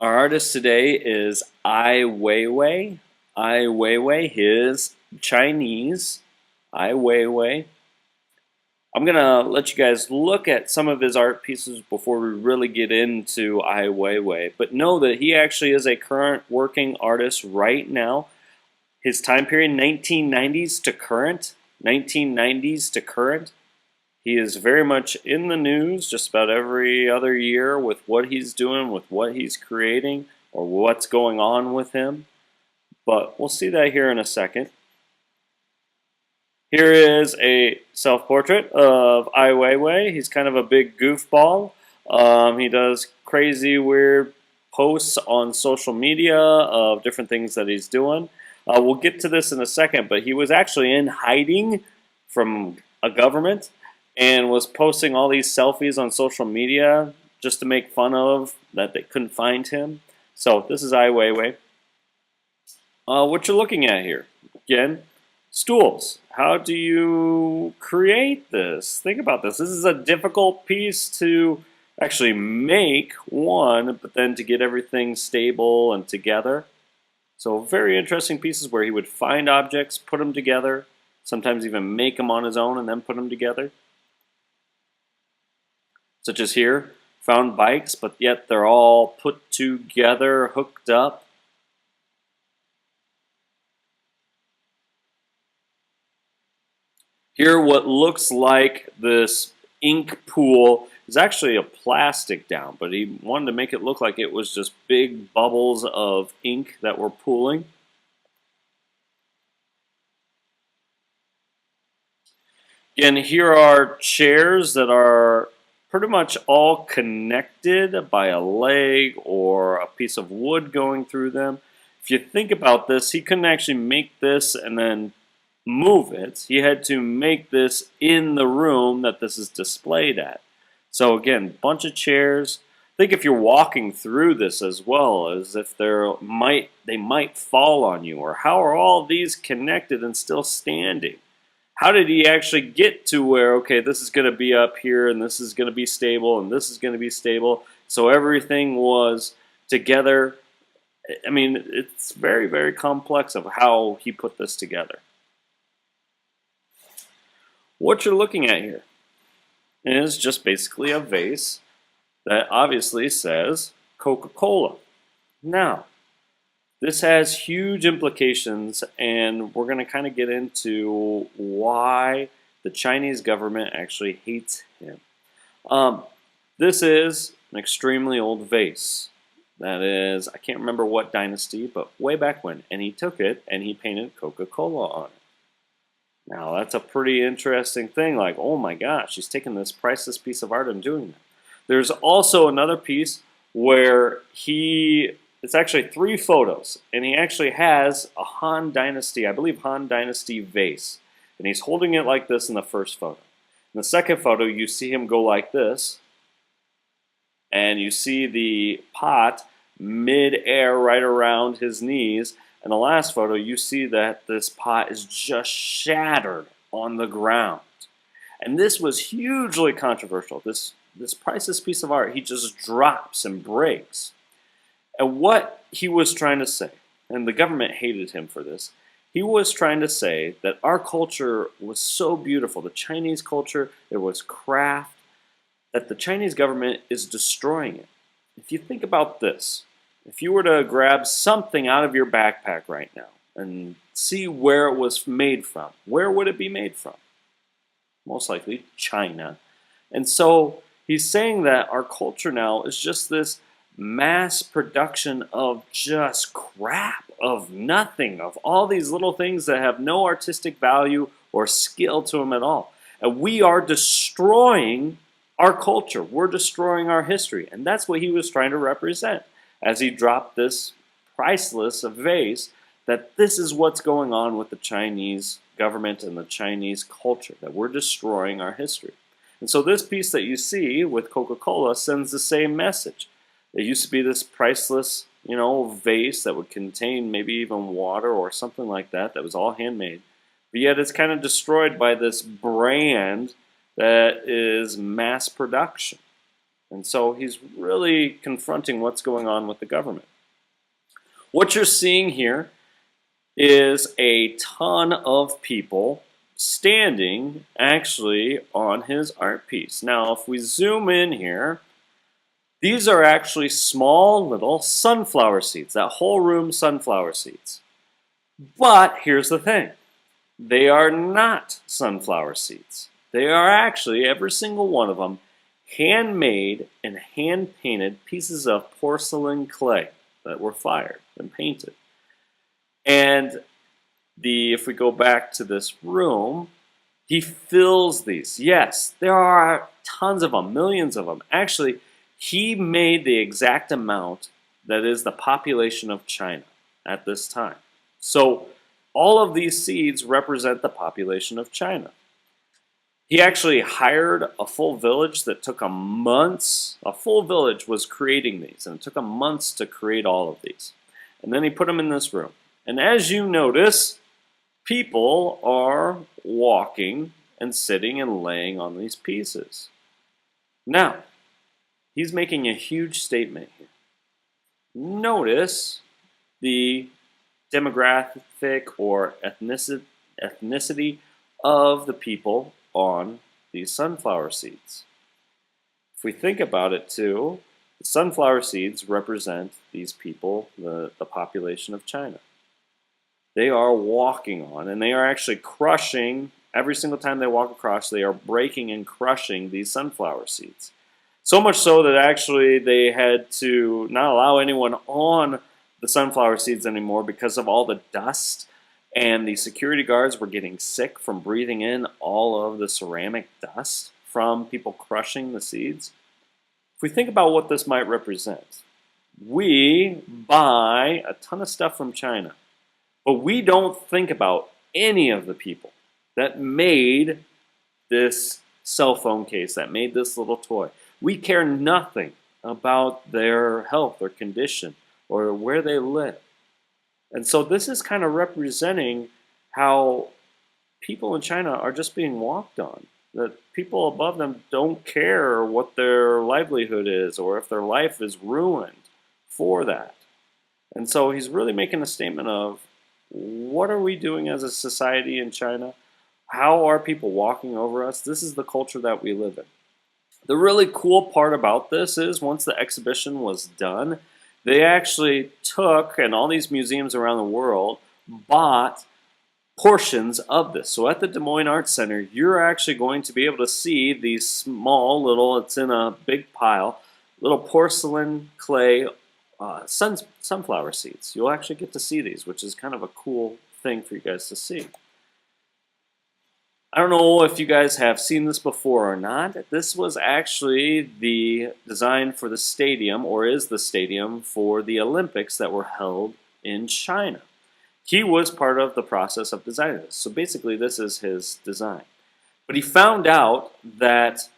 Our artist today is Ai Weiwei. Ai Weiwei, he is Chinese. Ai Weiwei. I'm gonna let you guys look at some of his art pieces before we really get into Ai Weiwei. But know that he actually is a current working artist right now. His time period, 1990s to current. 1990s to current. He is very much in the news just about every other year with what he's doing, with what he's creating, or what's going on with him. But we'll see that here in a second. Here is a self-portrait of Ai Weiwei. He's kind of a big goofball. He does crazy, weird posts on social media of different things that he's doing. We'll get to this in a second, but he was actually in hiding from a government and was posting all these selfies on social media just to make fun of that they couldn't find him. So this is Ai Weiwei. What you're looking at here, again, stools. How do you create this? Think about this. This is a difficult piece to actually make, one, but then to get everything stable and together. So very interesting pieces where he would find objects, put them together, sometimes even make them on his own and then put them together. Such as here, found bikes, but yet they're all put together, hooked up. Here, what looks like this ink pool is actually a plastic down, but he wanted to make it look like it was just big bubbles of ink that were pooling. Again, here are chairs that are pretty much all connected by a leg or a piece of wood going through them. If you think about this, he couldn't actually make this and then move it. He had to make this in the room that this is displayed at. So again, bunch of chairs. Think if you're walking through this as well, as if they might fall on you, or how are all these connected and still standing? How did he actually get to where, okay, this is going to be up here, and this is going to be stable, and this is going to be stable, so everything was together? I mean, it's very, very complex of how he put this together. What you're looking at here is just basically a vase that obviously says Coca-Cola. Now, this has huge implications, and we're going to kind of get into why the Chinese government actually hates him. This is an extremely old vase. That is, I can't remember what dynasty, but way back when. And he took it and he painted Coca-Cola on it. Now, that's a pretty interesting thing. Like, oh my gosh, he's taking this priceless piece of art and doing that. There's also another piece where it's actually 3 photos, and he actually has a Han Dynasty, I believe Han Dynasty vase. And he's holding it like this in the first photo. In the second photo, you see him go like this, and you see the pot mid-air right around his knees. In the last photo, you see that this pot is just shattered on the ground. And this was hugely controversial. This priceless piece of art, he just drops and breaks. And what he was trying to say, and the government hated him for this, he was trying to say that our culture was so beautiful, the Chinese culture, there was craft, that the Chinese government is destroying it. If you think about this, if you were to grab something out of your backpack right now and see where it was made from, where would it be made from? Most likely China. And so he's saying that our culture now is just this mass production of just crap, of nothing, of all these little things that have no artistic value or skill to them at all. And we are destroying our culture. We're destroying our history. And that's what he was trying to represent as he dropped this priceless vase, that this is what's going on with the Chinese government and the Chinese culture, that we're destroying our history. And so this piece that you see with Coca-Cola sends the same message. It used to be this priceless, vase that would contain maybe even water or something like that was all handmade. But yet it's kind of destroyed by this brand that is mass production. And so he's really confronting what's going on with the government. What you're seeing here is a ton of people standing actually on his art piece. Now, if we zoom in here, these are actually small little sunflower seeds, that whole room sunflower seeds. But here's the thing, they are not sunflower seeds. They are actually, every single one of them, handmade and hand-painted pieces of porcelain clay that were fired and painted. And if we go back to this room, he fills these. Yes, there are tons of them, millions of them. Actually, he made the exact amount that is the population of China at this time. So all of these seeds represent the population of China. He actually hired a full village that took him months. A full village was creating these, and it took him months to create all of these. And then he put them in this room. And as you notice, people are walking and sitting and laying on these pieces. Now, he's making a huge statement here. Notice the demographic or ethnicity of the people on these sunflower seeds. If we think about it too, the sunflower seeds represent these people, the population of China. They are walking on, and they are actually crushing, every single time they walk across, they are breaking and crushing these sunflower seeds. So much so that actually they had to not allow anyone on the sunflower seeds anymore because of all the dust, and the security guards were getting sick from breathing in all of the ceramic dust from people crushing the seeds. If we think about what this might represent, we buy a ton of stuff from China, but we don't think about any of the people that made this cell phone case, that made this little toy. We care nothing about their health or condition or where they live. And so this is kind of representing how people in China are just being walked on. That people above them don't care what their livelihood is or if their life is ruined for that. And so he's really making a statement of, what are we doing as a society in China? How are people walking over us? This is the culture that we live in. The really cool part about this is once the exhibition was done, they actually took, and all these museums around the world bought portions of this. So at the Des Moines Arts Center, you're actually going to be able to see these small little, it's in a big pile, little porcelain clay sunflower seeds. You'll actually get to see these, which is kind of a cool thing for you guys to see. I don't know if you guys have seen this before or not. This was actually the design for the stadium, or is the stadium for the Olympics that were held in China. He was part of the process of designing this. So basically this is his design. But he found out that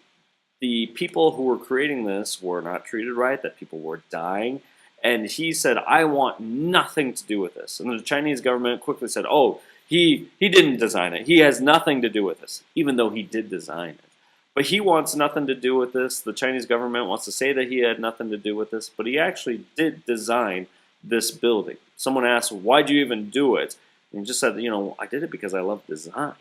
the people who were creating this were not treated right, that people were dying. And he said, I want nothing to do with this. And the Chinese government quickly said, oh, he didn't design it. He has nothing to do with this, even though he did design it. But he wants nothing to do with this. The Chinese government wants to say that he had nothing to do with this, but he actually did design this building. Someone asked, why'd you even do it? And he just said, you know, I did it because I love design,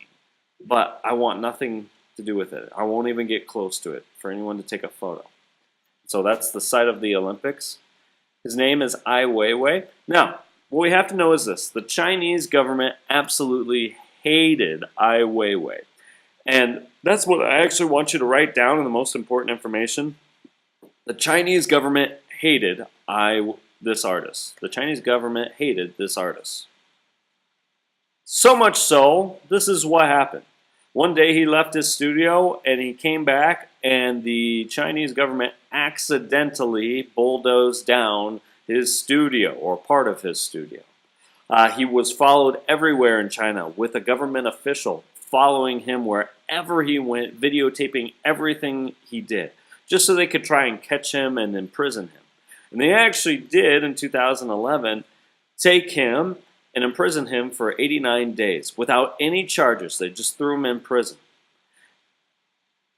but I want nothing to do with it. I won't even get close to it for anyone to take a photo. So that's the site of the Olympics. His name is Ai Weiwei. Now, what we have to know is this. The Chinese government absolutely hated Ai Weiwei. And that's what I actually want you to write down in the most important information. The Chinese government hated this artist. The Chinese government hated this artist. So much so, this is what happened. One day he left his studio and he came back and the Chinese government accidentally bulldozed down his studio, or part of his studio. He was followed everywhere in China with a government official following him wherever he went, videotaping everything he did, just so they could try and catch him and imprison him. And they actually did, in 2011, take him and imprison him for 89 days without any charges. They just threw him in prison.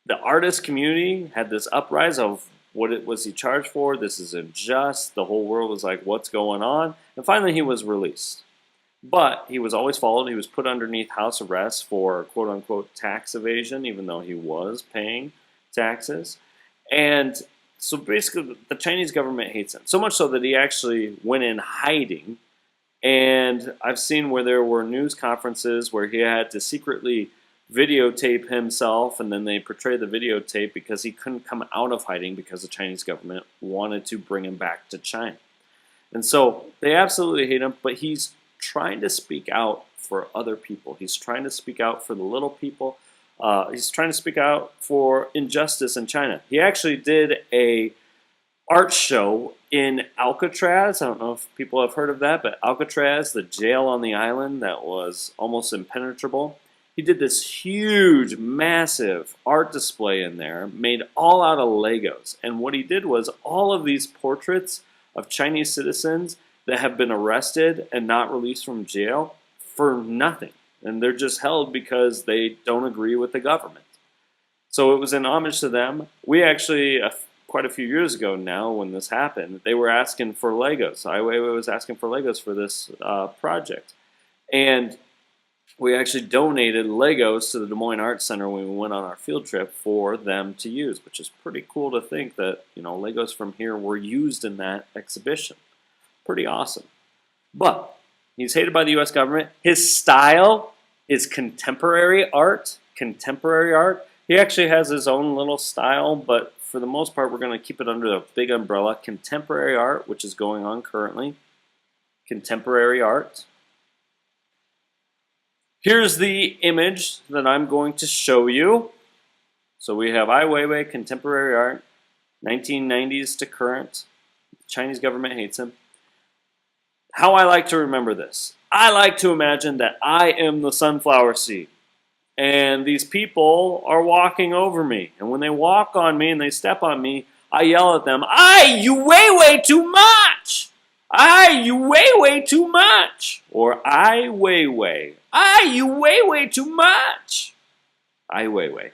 The artist community had this uprising of, was he charged for? This is unjust. The whole world was like, what's going on? And finally he was released. But he was always followed. He was put underneath house arrest for quote-unquote tax evasion, even though he was paying taxes. And so basically the Chinese government hates him, so much so that he actually went in hiding. And I've seen where there were news conferences where he had to secretly videotape himself, and then they portray the videotape because he couldn't come out of hiding because the Chinese government wanted to bring him back to China. And so they absolutely hate him, but he's trying to speak out for other people. He's trying to speak out for the little people. He's trying to speak out for injustice in China. He actually did a art show in Alcatraz. I don't know if people have heard of that, but Alcatraz, the jail on the island that was almost impenetrable. He did this huge, massive art display in there, made all out of Legos. And what he did was all of these portraits of Chinese citizens that have been arrested and not released from jail for nothing. And they're just held because they don't agree with the government. So it was an homage to them. We actually, quite a few years ago now when this happened, they were asking for Legos. Ai Weiwei was asking for Legos for this project. And we actually donated Legos to the Des Moines Arts Center when we went on our field trip for them to use, which is pretty cool to think that, you know, Legos from here were used in that exhibition. Pretty awesome. But he's hated by the U.S. government. His style is contemporary art. Contemporary art. He actually has his own little style, but for the most part, we're going to keep it under the big umbrella. Contemporary art, which is going on currently. Contemporary art. Here's the image that I'm going to show you. So we have Ai Weiwei, contemporary art, 1990s to current. The Chinese government hates him. How I like to remember this. I like to imagine that I am the sunflower seed. And these people are walking over me. And when they walk on me and they step on me, I yell at them, "Ai, you way too much! Ai, you way too much!" Or Ai Weiwei. Ai, you way too much! Ai Weiwei.